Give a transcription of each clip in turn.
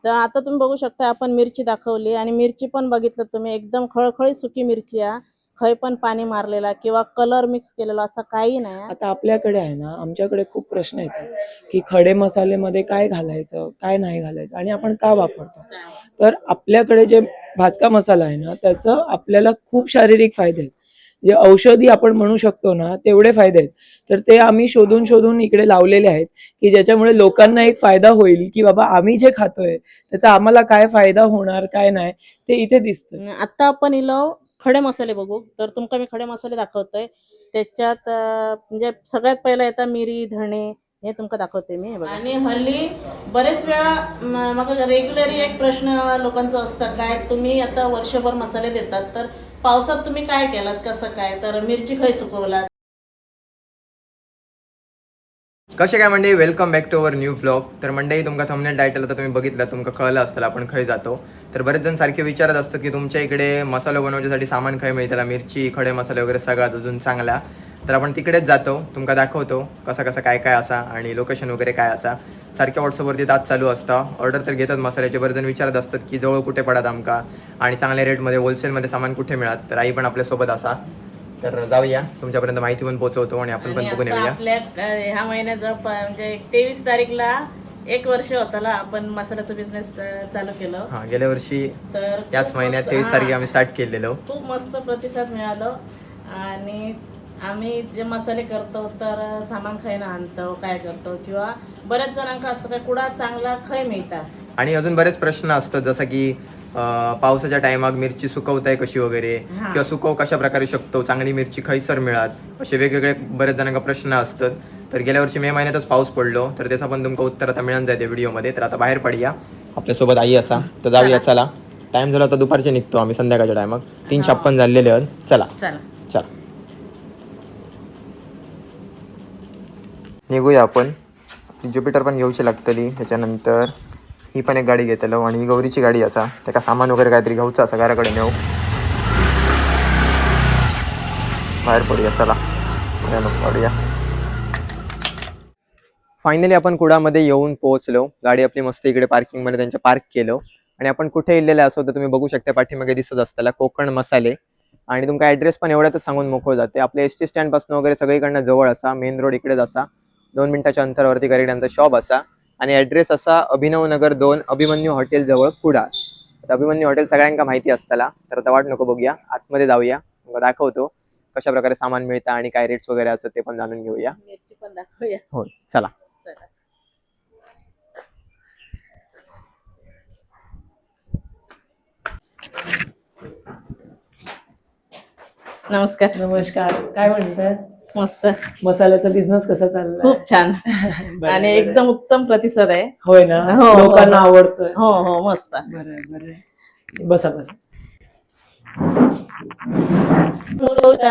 तर आता तुम्ही बघू शकता आपण मिरची दाखवली आणि मिरची पण बघितलं तुम्ही एकदम खळखळीत सुकी मिरची आहे. खय पण पाणी मारलेला किंवा कलर मिक्स केलेला असं काही नाही. आता आपल्याकडे आहे ना, आमच्याकडे खूप प्रश्न येतात की खडे मसाल्यामध्ये काय घालायचं काय नाही घालायचं आणि आपण का वापरतो. तर आपल्याकडे जे भाजका मसाला आहे ना, त्याचं आपल्याला खूप शारीरिक फायदे आहेत. जे औषधी आपण म्हणू शकतो ना, तेवढे फायदे आहेत. तर ते आम्ही शोधून शोधून इकडे लावलेले आहेत की ज्याच्यामुळे लोकांना एक फायदा होईल की बाबा आम्ही जे खातोय त्याचा आम्हाला काय फायदा होणार काय नाही ते इथे दिसतं. आता आपण इलो खडे मसाले बघू. तर तुमका मी खडे मसाले दाखवतोय. त्याच्यात म्हणजे सगळ्यात पहिला येतात मिरी, धणे हे तुमका दाखवते मी. हे बघा. आणि हल्ली बरेच वेळा मग रेग्युलरी एक प्रश्न लोकांचं असतं काय तुम्ही आता वर्षभर मसाले देतात तर पावसात तुम्ही काय केलात कसं काय तर मिरची खय सुकवलात. कसे काय मंडळी, welcome back to our new blog. तर मंडळी तुमका थंबनेल टायटल आता तुम्ही बघितलं, तुमका कळलं असतं आपण खय जातो. तर बरेच जण सारखे विचारत असतात की तुमच्या इकडे मसाला बनवण्यासाठी सामान खय मिळतं, मिरची खडे मसाले वगैरे सगळ्यात अजून चांगला. तर आपण तिकडेच जातो, तुमका दाखवतो कसं कसं काय काय असा आणि लोकेशन वगैरे काय असा. सारख्या व्हॉट्सअपवरती दात चालू असतं. ऑर्डर तर घेतात मसाल्याचे. बरेच जण विचारत असतात की जवळ कुठे पडत आमका आणि चांगल्या रेटमध्ये होलसेलमध्ये सामान कुठे मिळत. तर आई पण आपल्यासोबत असा. तर जाऊया, तुमच्यापर्यंत माहिती पण पोहोचवतो आणि आपण पण बघून येऊया. आपल्या ह्या महिन्यात म्हणजे 23 तारीखला 1 वर्ष होताला आपण मसाल्याचा बिझनेस चालू केलं. हां, गेल्या वर्षी तर त्याच महिन्यात 23 तारखे आम्ही स्टार्ट केलेलो. खूप मस्त प्रतिसाद मिळाला आणि आम्ही जे मसाले करतो तर सामान खायला आणतो काय करतो किंवा बऱ्याच जणांका असतं काय कुडा चांगला खय मिळतात आणि अजून बरेच प्रश्न असतात जसं की पावसाच्या टायमात मिरची सुकवताय कशी वगैरे किंवा सुकव कशा प्रकारे शकतो, चांगली मिरची खैसर मिळात, असे वेगवेगळे बरेच जणांना प्रश्न असतात. तर गेल्या वर्षी मे महिन्यातच पाऊस पडलो तर त्याचा पण तुमचं उत्तर आता मिळून जाते व्हिडिओमध्ये. तर आता बाहेर पडूया, आपल्यासोबत आई असा. तर जाऊया, चला. टाइम झाला तर दुपारचे निघतो आम्ही संध्याकाळच्या टायमात. 3:56 झालेले आहेत. चला चला निघूया आपण. ज्युपिटर पण घेऊची लागतली. त्याच्यानंतर ही पण एक गाडी घेतलो आणि ही गौरीची गाडी असा. त्याका सामान वगैरे काहीतरी घ्यायचं असा घराकडे नेऊ. बाहेर पडूया, चला पडूया. फायनली आपण कुडामध्ये येऊन पोहोचलो. गाडी आपली मस्त इकडे पार्किंगमध्ये त्यांच्या पार्क केलो आणि आपण कुठे इलेले असो तर तुम्ही बघू शकता पाठीमागे दिसत असताना कोकण मसाले. आणि तुमचा ॲड्रेस पण एवढ्यातच सांगून मोकळ जाते. आपल्या एस टी स्टँडपासून वगैरे सगळीकडनं जवळ असा. मेन रोड इकडेच असा. 2 मिनिटाच्या अंतरावरती गाडीचा शॉप असा आणि ॲड्रेस असा अभिनव नगर 2 अभिमन्यू हॉटेल जवळ कुडा. आता अभिमन्यू हॉटेल सगळ्यांना माहिती असताना. तर आता वाट नको, बघूया आतमध्ये जाऊया, दाखवतो कशा प्रकारे सामान मिळतं आणि काय रेट्स वगैरे असतात ते पण जाणून घेऊया. मिरची पण दाखवूया. हो, चला. नमस्कार. नमस्कार, काय म्हणतात? मस्त. मसाल्याचा बिझनेस कसा चाललाय? खूप छान आणि एकदम उत्तम प्रतिसाद आहे. होय ना, लोकांना आवडतोय. हो हो मस्त. बरं बरं, बसा बसा.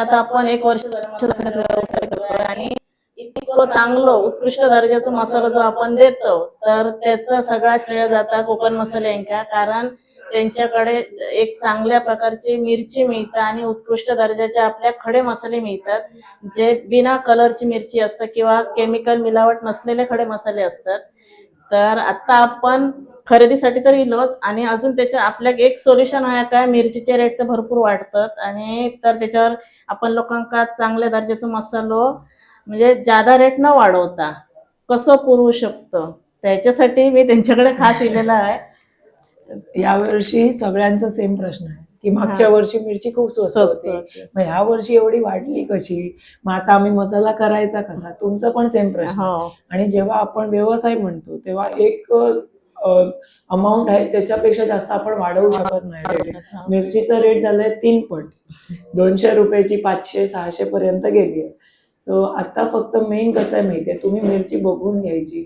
आता आपण 1 वर्ष व्यवसाय करतोय आणि इतकं चांगलं उत्कृष्ट दर्जाचा मसाला जो आपण देतो तर त्याचा सगळा श्रेय जाता कोकण मसाले यांना. कारण त्यांच्याकडे एक चांगल्या प्रकारची मिरची मिळतात आणि उत्कृष्ट दर्जाचे आपल्या खडे मसाले मिळतात जे बिना कलरची मिरची असतात किंवा केमिकल मिलावट नसलेले खडे मसाले असतात. तर आता आपण खरेदीसाठी तर इलोच आणि अजून त्याच्या आपल्या एक सोल्युशन आहे काय, मिरचीचे रेट तर भरपूर वाढतात आणि तर त्याच्यावर आपण लोकांका चांगल्या दर्जाचा मसालो म्हणजे जादा रेट न वाढवता कसं पुरवू शकतो त्याच्यासाठी मी त्यांच्याकडे खास इलेला आहे. यावर्षी सगळ्यांचा सेम प्रश्न आहे की मागच्या वर्षी मिरची खूप स्वस्त होती, मग ह्या वर्षी एवढी वाढली कशी, मग आता आम्ही मसाला करायचा कसा, तुमचा पण सेम प्रश्न. आणि जेव्हा आपण व्यवसाय म्हणतो तेव्हा एक अमाऊंट आहे त्याच्यापेक्षा जास्त आपण वाढवू शकत नाही. मिरचीचा रेट झालाय 3 पट, 200 रुपयाची 500-600 पर्यंत गेली आहे. सो आता फक्त मेन कसं आहे माहितीये, तुम्ही मिरची बघून घ्यायची,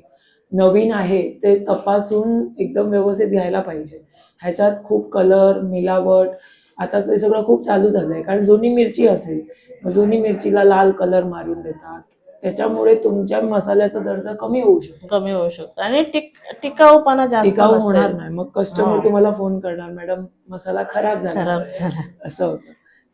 नवीन आहे ते तपासून एकदम व्यवस्थित घ्यायला पाहिजे. ह्याच्यात खूप कलर मिलावट आता ते सगळं खूप चालू झालंय. कारण जुनी मिरची असेल, जुनी मिरचीला लाल कलर मारून देतात, त्याच्यामुळे तुमच्या मसाल्याचा दर्जा कमी होऊ शकतो आणि टिकाऊपणा जास्त टिकाऊ होणार नाही. मग कस्टमर तुम्हाला फोन करणार, मॅडम मसाला खराब झाला असं होतं.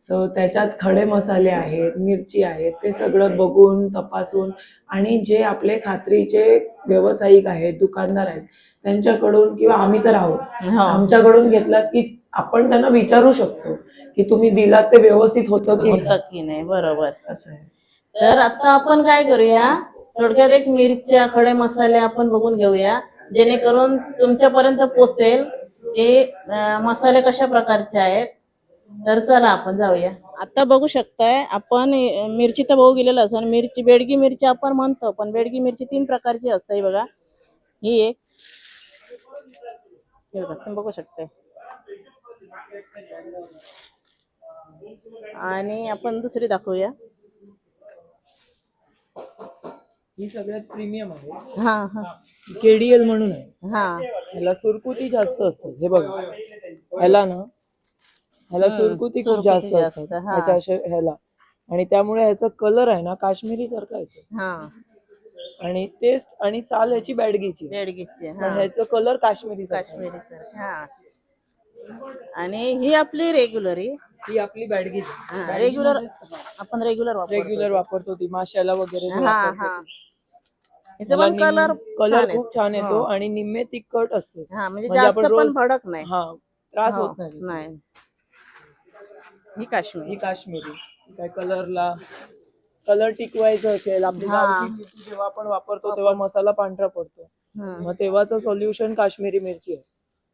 सो त्याच्यात खडे मसाले आहेत, मिरची आहेत, ते सगळं बघून तपासून आणि जे आपले खात्रीचे व्यावसायिक आहेत, दुकानदार आहेत त्यांच्याकडून, किंवा आम्ही तर आहोत, आमच्याकडून घेतलात की आपण त्यांना विचारू शकतो की तुम्ही दिलात ते व्यवस्थित होतं की होतं नाही. की नाही, बरोबर. असं आहे. तर आता आपण काय करूया, थोडक्यात एक मिरच्या खडे मसाले आपण बघून घेऊया, जेणेकरून तुमच्यापर्यंत पोचेल ते मसाले कशा प्रकारचे आहेत. तर चला आपण जाऊया. आता बघू शकताय आपण मिरची तर बघू गेलेलं असं, मिरची बेडगी मिरची आपण म्हणतो, पण बेडगी मिरची 3 प्रकारची असते. ही बघा, ही एक, हे बघा तुम्ही बघू शकताय, आणि आपण दुसरी दाखवूया. ही सगळ्यात प्रीमियम आहे. हा हा केडीएल म्हणून आहे. हा ह्याला सुरकुती जास्त असते. हे बघा, ह्याला सुरकुती खूप सुरकुती जास्त जास्त, असतात हा. ह्याला, आणि त्यामुळे ह्याचा कलर आहे ना काश्मीरी सारखा येतो, हा आणि टेस्ट आणि साल ह्याची बॅडगीची आहे. बेडगीची, पण हा ह्याचं कलर काश्मीरी सारखा आहे. काश्मीरी सर, हा. आणि ही आपली रेग्युलर, ही आपली बॅडगीची आहे. रेग्युलर आपण रेग्युलर रेग्युलर वापरतो ती माशाला वगैरे जो हा वापरतो हा. ती. हिचं पण कलर कलर खूप छान येतो आणि निम्मे तिखट असते. हा, म्हणजे म्हणजे जास्त आपण पण रोज भडक नाही. हा त्रास हो, होत नाही. नाही. ही ही काश्मीरी, काश्मीरी काय कलर टिकवायचं असेल, आपली हा. गावठी मिरची जेव्हा आपण वापरतो तेव्हा मसाला पांढरा पडतो, मग तेव्हाचं सोल्युशन काश्मीरी मिरची आहे.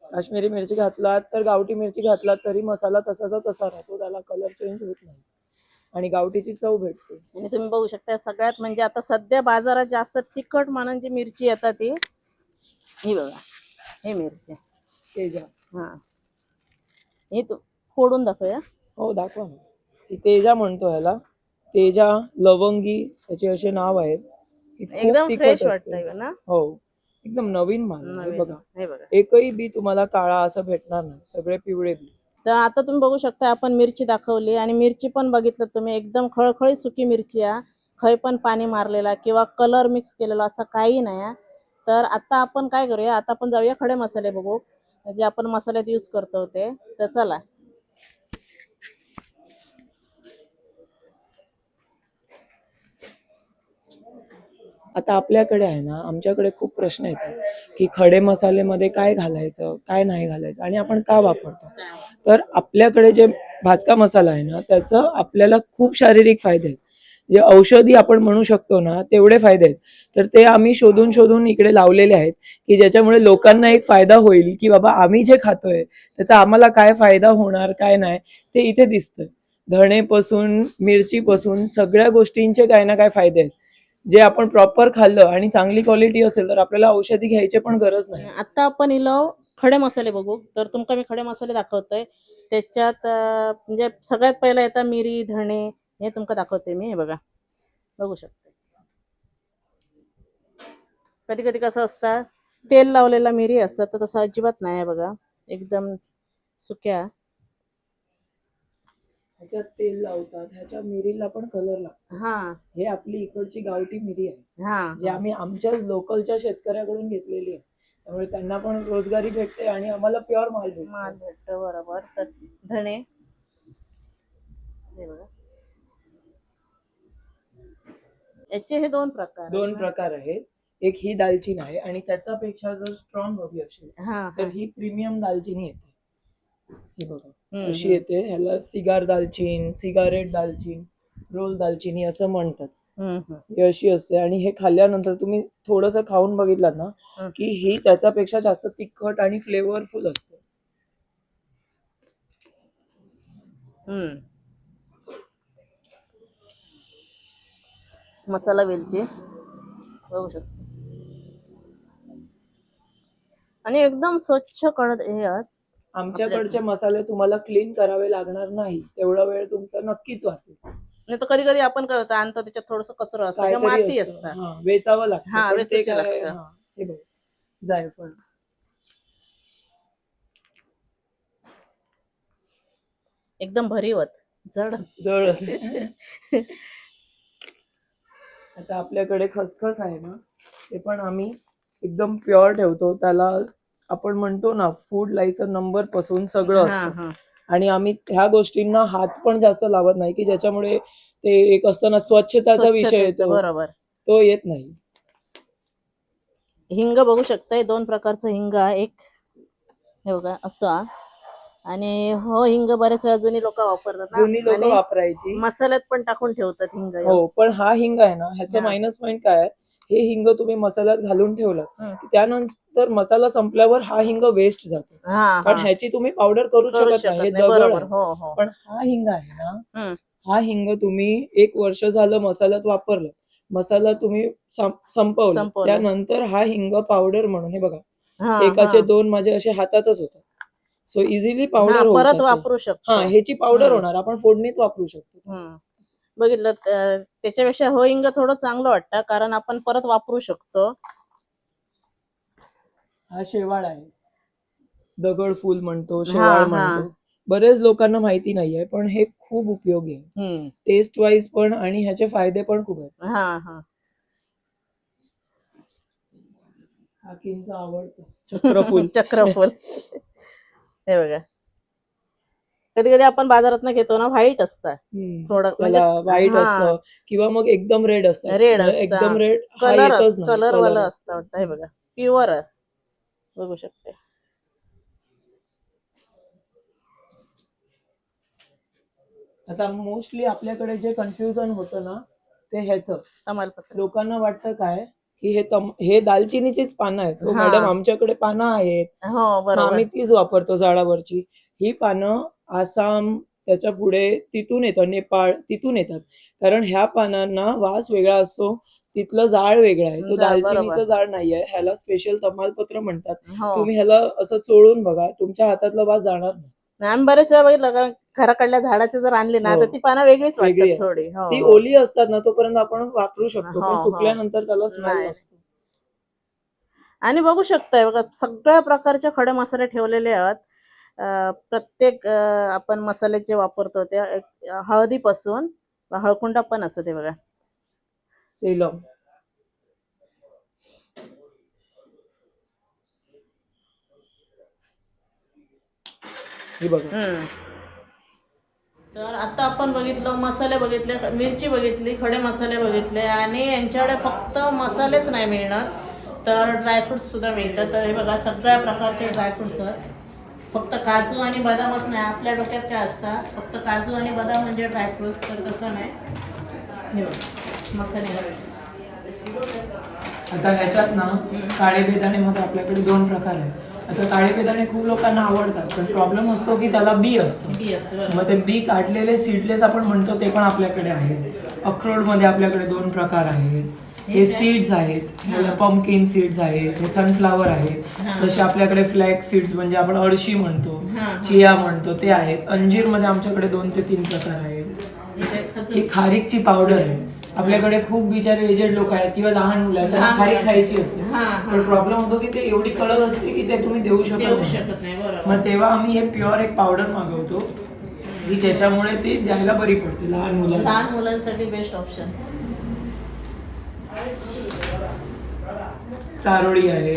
काश्मीरी मिरची घातलात तर, गावठी मिरची घातलात तरी मसाला तसाचा तसा राहतो, त्याला कलर चेंज होत नाही आणि गावठीची चव भेटते. आणि तुम्ही बघू शकता सगळ्यात म्हणजे आता सध्या बाजारात जास्त तिखट म्हणून जी मिरची येतात ती ही बघा, ही मिरची तेजा. हा, ही तू फोडून दाखवूया. हो दाखवा ना. ही तेजा म्हणतो ह्याला, तेजा, लवंगी त्याचे असे नाव आहेत. ही खूप एकदम तिखट फ्रेश असते. वाटतंय ना. हो, एकदम नवीन माल आहे. नवीन, बघा, हे बघा. एकही बी तुम्हाला काळा असं भेटणार नाही, सगळे पिवळे बी. तर आता तुम्ही बघू शकता आपण मिरची दाखवली, आणि मिरची पण बघितलं तुम्ही, एकदम खळखळी सुकी मिरची आहे. खय पण पाणी मारलेला किंवा कलर मिक्स केलेला असं काही नाही. तर आता आपण काय करूया, आता आपण जाऊया खडे मसाले बघू, जे आपण मसाल्यात यूज करतो ते. तर चला. आता आपल्याकडे आहे ना, आमच्याकडे खूप प्रश्न येतात की खडे मसाल्यामध्ये काय घालायचं, काय नाही घालायचं, आणि आपण का वापरतो. तर आपल्याकडे जे भाजका मसाला आहे ना, त्याचं आपल्याला खूप शारीरिक फायदे आहेत. जे औषधी आपण म्हणू शकतो ना, तेवढे फायदे आहेत. तर ते आम्ही शोधून शोधून इकडे लावलेले आहेत की ज्याच्यामुळे लोकांना एक फायदा होईल की बाबा आम्ही जे खातोय त्याचा आम्हाला काय फायदा होणार, काय नाही ते इथे दिसतंय. धणेपासून मिरचीपासून सगळ्या गोष्टींचे काय ना काय फायदे आहेत, जे आपण प्रॉपर खाल्लं आणि चांगली क्वालिटी असेल तर आपल्याला औषधी घ्यायची पण गरज नाही. आता आपण इलो खडे मसाले बघू. तर तुमका मी खडे मसाले दाखवतोय. त्याच्यात म्हणजे सगळ्यात पहिला येतात मिरी, धणे, हे तुमका दाखवते मी. हे बघा, बघू शकता. कधी कधी कसं असतं, तेल लावलेला मिरी असतात, तर तसं अजिबात नाही आहे बघा, एकदम सुक्या. ह्याच्यात तेल लावतात, ह्याच्या मिरीला पण कलर लागतो. हा हे आपली इकडची गावठी मिरी आहे, हा, जे आम्ही आमच्याच लोकलच्या शेतकऱ्याकडून घेतलेली आहे. त्यामुळे त्यांना पण रोजगारी भेटते आणि आम्हाला प्युअर माल भेटतो. माल भेटतो, बरोबर. तर धणे, हे बघा, याचे हे दोन प्रकार आहेत. एक ही दालचिनी आहे, आणि त्याच्यापेक्षा जर स्ट्रॉंग हवी असेल हा तर ही प्रीमियम दालचिनी येते. ही बघा, हम्म, अशी येते. ह्याला सिगार दालचिनी, सिगारेट दालचिनी, रोल दालचिनी असं म्हणतात. ही अशी असते, आणि हे खाल्ल्यानंतर तुम्ही थोडस खाऊन बघितलात ना की ही त्याच्यापेक्षा जास्त तिखट आणि फ्लेवरफुल असते. मसाला वेलची बघू शकतो, आणि एकदम स्वच्छ कडक हे आहेत. आमच्याकडचे मसाले तुम्हाला क्लीन करावे लागणार नाही, तेवढा वेळ तुमचा नक्कीच वाचेल. नाही तर कधी कधी आपण काय होतं, आणतो त्याच्यात थोडस कचरा असतं किंवा माती असतं. वेचावं लागतं. हा, पण ते वेचायचं काय, लागतं. हे बघ, जायफळ एकदम भरीवत जड. आता आपल्याकडे खसखस आहे ना, ते पण आम्ही एकदम प्युअर ठेवतो. त्याला आपण म्हणतो ना, फूड लायसन नंबर पासून सगळं हा असतं. हा आणि आम्ही ह्या गोष्टींना हात पण जास्त लावत नाही की ज्याच्यामुळे ते एक असतं ना स्वच्छताचा विषय स्वच्छतेचं, येतो, बरोबर. तो येत नाही. हिंग बघू शकताय, 2 प्रकारचं हिंग आहे. एक हे बघा असा, आणि हो हिंग बरेच वेळा जुनी लोक वापरतात ना, जुनी लोक आणि वापरायची. मसाल्यात पण टाकून ठेवतात हिंग. हो, पण हा हिंग आहे ना, ह्याचं हा. मायनस पॉईंट काय आहे, हे हिंग तुम्ही मसाल्यात घालून ठेवलं हम्म. की त्यानंतर मसाला संपल्यावर हा हिंग वेस्ट जातो, हा कारण हा, ह्याची तुम्ही पावडर करू करू शकत नाही, हे शकत नाही, दगड बरोबर. आहे. हो हो. पण हा हिंग आहे ना, हम्म. हा हिंग तुम्ही 1 वर्ष झालं मसाल्यात वापरलं, मसाला तुम्ही संपवलं, त्यानंतर हा हिंग पावडर म्हणून, हे बघा हा एकाचे हा 2 माझे असे हातातच होतात, सो इझिली हा, पावडर होऊ परत जाते. वापरू शकतो. हा, ह्याची पावडर हम्म. होणार, आपण फोडणीत वापरू शकतो. हम्म. बघितलं त्याच्यापेक्षा हो हिंग थोडं चांगलं वाटतं, कारण आपण परत वापरू शकतो. हा शेवाळ आहे, दगड फूल म्हणतो, हा शेवाळ हा. म्हणतो. बरेच लोकांना माहिती नाहीये, पण हे खूप उपयोगी आहे, हम्म. टेस्ट वाईज पण, आणि ह्याचे फायदे पण खूप आहेत. हा हा. हा किंचा आवडतो चक्रफूल. चक्रफूल. हे बघा, कधी कधी आपण बाजारात घेतो ना, व्हाईट असतं थोडं, म्हणजे त्याला व्हाईट हा, असतं किंवा मग एकदम रेड असतं. रेड म्हणजे असतं, एकदम रेड हा कलर येतच नाही, कलर कलर वाला असतं वाटतं. हे बघा, प्युअर बघू शकते. आता मोस्टली आपल्याकडे जे कन्फ्युजन होतं ना, ते ह्याचं, तमालपत्र. लोकांना वाटतं काय की हे दालचिनीचीच पानं आहेत. हो हा. मॅडम, आमच्याकडे पानं आहेत, हो मग बरोबर. आम्ही तीच वापरतो झाडावरची. ही पानं आसाम, त्याच्या पुढे तिथून येतं, नेपाळ तिथून येतात, कारण ह्या पानांना वास वेगळा असतो, तिथलं जाळ वेगळं आहे, तो जाळ, दालचिनीचं बरोबर. जाळ नाहीये, ह्याला स्पेशल तमालपत्र म्हणतात. हो. तुम्ही ह्याला असं चोळून बघा, तुमच्या हातातला वास जाणार नाही. आम्ही बरेच वेळा बघितलं, कारण घराकडल्या झाडाची जर आणली ना, हो. तर ती पानं वेगळीच वेगळी वाटतात असते. थोडी. हो ती हो. ओली असतात ना, तोपर्यंत आपण वापरू शकतो, हो, पण हो. सुकल्यानंतर त्याला स्मेल नाही. नसतो. आणि बघू शकताय बघा, सगळ्या प्रकारचे खडे मसाले ठेवलेले आहेत. प्रत्येक आपण मसाले जे वापरतो ते हळदीपासून, हळकुंडा पण असतं ते बघा. सेलम, हे बघा. तर आता आपण बघितलं, मसाले बघितले, मिरची बघितली, खडे मसाले बघितले, आणि यांच्याकडे फक्त मसालेच नाही मिळणार, तर ड्रायफ्रुट्स सुद्धा मिळतात. तर हे बघा, सगळ्या प्रकारचे ड्रायफ्रुट्स आहेत. फक्त काजू आणि बदामच नाही. आपल्या डोक्यात काय असतात, फक्त काजू आणि बदाम म्हणजे ड्रायफ्रुट्स, तर तसं नाही. हे बघा, मखाने. आता ह्याच्यात ना काळे बेदाणे मध्ये आपल्याकडे 2 प्रकार आहेत. आता काळे बेदाणे खूप लोकांना आवडतात, पण प्रॉब्लेम असतो की त्याला बी असतं. मग ते बी काढलेले सीडलेस आपण म्हणतो, ते पण आपल्याकडे आहेत. अक्रोड मध्ये आपल्याकडे 2 प्रकार आहेत. हे सीड्स आहेत, पंपकिन सीड्स आहेत, हे सनफ्लावर आहेत. जसे आपल्याकडे फ्लॅक्स सीड्स म्हणजे आपण अळशी म्हणतो, चिया म्हणतो, ते आहेत. अंजीर मध्ये आमच्याकडे 2 ते 3 प्रकार आहेत. ही खारीकची पावडर आहे. आपल्याकडे खूप बिचारे एजेड लोक आहेत किंवा लहान मुलं आहेत, त्यांना खारीक खायची असते, पण प्रॉब्लेम होतो की ते एवढी कडक असते की ते तुम्ही देऊ शकत नाही. मग तेव्हा आम्ही हे प्युअर एक पावडर मागवतो की ज्याच्यामुळे ती द्यायला बरी पडते लहान मुलांसाठी बेस्ट ऑप्शन. चारोळी आहे.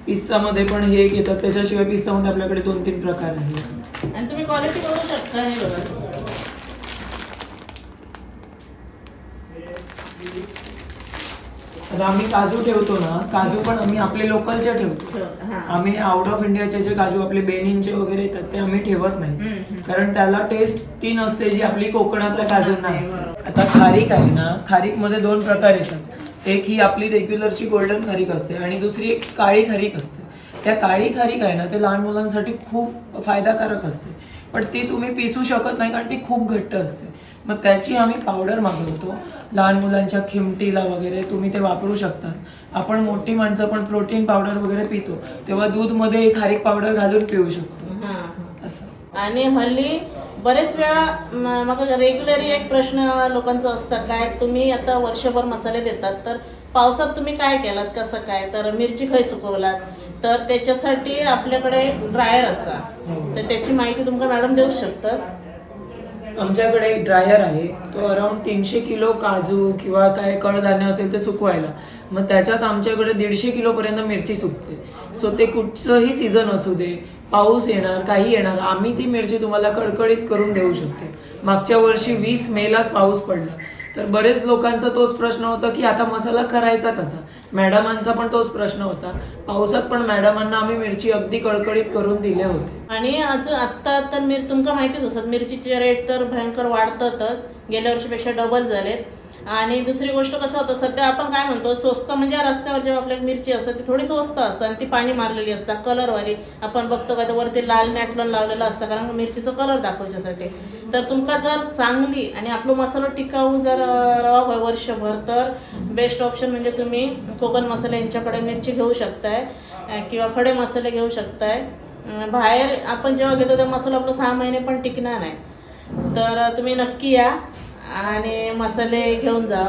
पिस्तामध्ये पण हे एक येतात, त्याच्याशिवाय पिस्तामध्ये आपल्याकडे 2-3 प्रकार आहेत. आणि तुम्ही क्वालिटी करू शकता. हे बघा, तर आम्ही काजू ठेवतो ना, काजू पण आम्ही आपले लोकलचे ठेवतो. आम्ही आउट ऑफ इंडियाचे जे काजू आपले बेनिनचे वगैरे येतात ते आम्ही ठेवत नाही, कारण त्याला टेस्ट ती नसते जी आपली कोकणातल्या काजूंना असते. आता खारीक आहे ना, खारीक मध्ये 2 प्रकार येतात. एक ही आपली रेग्युलरची गोल्डन खारीक असते, आणि दुसरी एक काळी खारीक असते. त्या काळी खारीक आहे ना, ते लहान मुलांसाठी खूप फायदाकारक असते, पण ती तुम्ही पिसू शकत नाही, कारण ती खूप घट्ट असते. मग त्याची आम्ही पावडर मागवतो. लहान मुलांच्या खिमटीला वगैरे तुम्ही ते वापरू शकतात. आपण मोठी माणसं पण प्रोटीन पावडर वगैरे पितो, तेव्हा दूधमध्ये खारीक पावडर घालून पिऊ शकतो असं. आणि हल्ली बरेच वेळा मग रेग्युलरी एक प्रश्न लोकांचा असतात, काय तुम्ही आता वर्षभर मसाले देतात, तर पावसात तुम्ही काय केलात, कसं काय, तर मिरची खाय सुकवलात, तर त्याच्यासाठी आपल्याकडे ड्रायर असा, तर त्याची माहिती तुमका मॅडम देऊ शकतात. आमच्याकडे एक ड्रायर आहे, तो अराउंड 300 किलो काजू किंवा काय कडधान्य असेल ते सुकवायला, मग त्याच्यात आमच्याकडे 150 किलो पर्यंत मिरची सुकते. सो ते कुठचंही सीझन असू दे, पाऊस येणार काही येणार, आम्ही ती मिरची तुम्हाला कडकडीत करून देऊ शकतो. मागच्या वर्षी 20 मेलाच पाऊस पडला, तर बरेच लोकांचा तोच प्रश्न होता की आता मसाला करायचा कसा. मॅडमांचा पण तोच प्रश्न होता. पावसात पण मॅडमांना आम्ही मिरची अगदी कडकडीत करून दिले होते. आणि अजून आत्ता तर तुमका माहितीच असत मिरचीचे रेट तर भयंकर वाढतातच, गेल्या वर्षीपेक्षा डबल झालेत. आणि दुसरी गोष्ट कसं होतं, सध्या आपण काय म्हणतो स्वस्त म्हणजे रस्त्यावर जेव्हा आपल्याला मिरची असतात ती थोडी स्वस्त असतात आणि ती पाणी मारलेली असतात कलरवाली. आपण बघतो का वरती लाल नॅटलन लावलेलं असतं कारण मिरचीचं कलर दाखवण्यासाठी. तर तुमका जर चांगली आणि आपलं मसाला टिकाऊ जर रवा वर्षभर तर बेस्ट ऑप्शन म्हणजे तुम्ही कोकण मसाले यांच्याकडे मिरची घेऊ शकताय किंवा खडे मसाले घेऊ शकताय. बाहेर आपण जेव्हा घेतो तेव्हा मसाला आपलं 6 महिने पण टिकणार नाही. तर तुम्ही नक्की या आणि मसाले घेऊन जा.